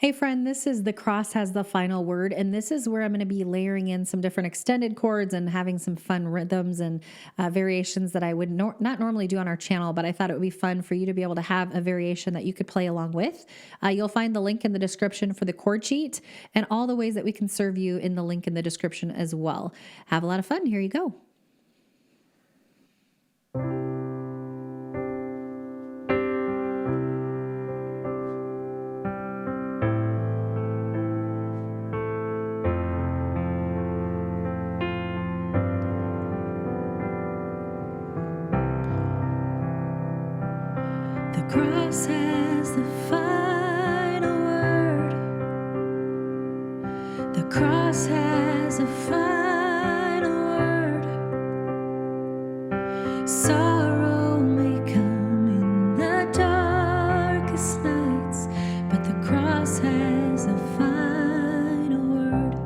Hey friend, this is The Cross Has the Final Word, and this is where I'm going to be layering in some different extended chords and having some fun rhythms and variations that I would not normally do on our channel, but I thought it would be fun for you to be able to have a variation that you could play along with. You'll find the link in the description for the chord sheet and all the ways that we can serve you in the link in the description as well. Have a lot of fun. Here you go. The cross has the final word. The cross has a final word. Sorrow may come in the darkest nights, but the cross has a final word.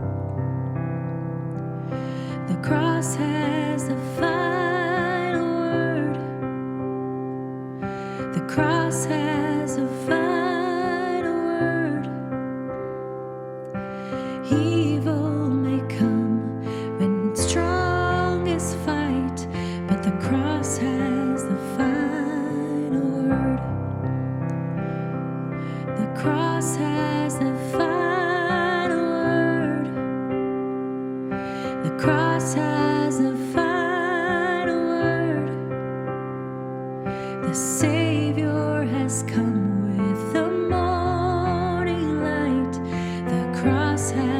The cross has a final word. The cross has a final word. Evil may come when strongest fight, but the cross has the final word. The cross has the final word. The cross has the final word. The Savior has come with the morning light. The cross has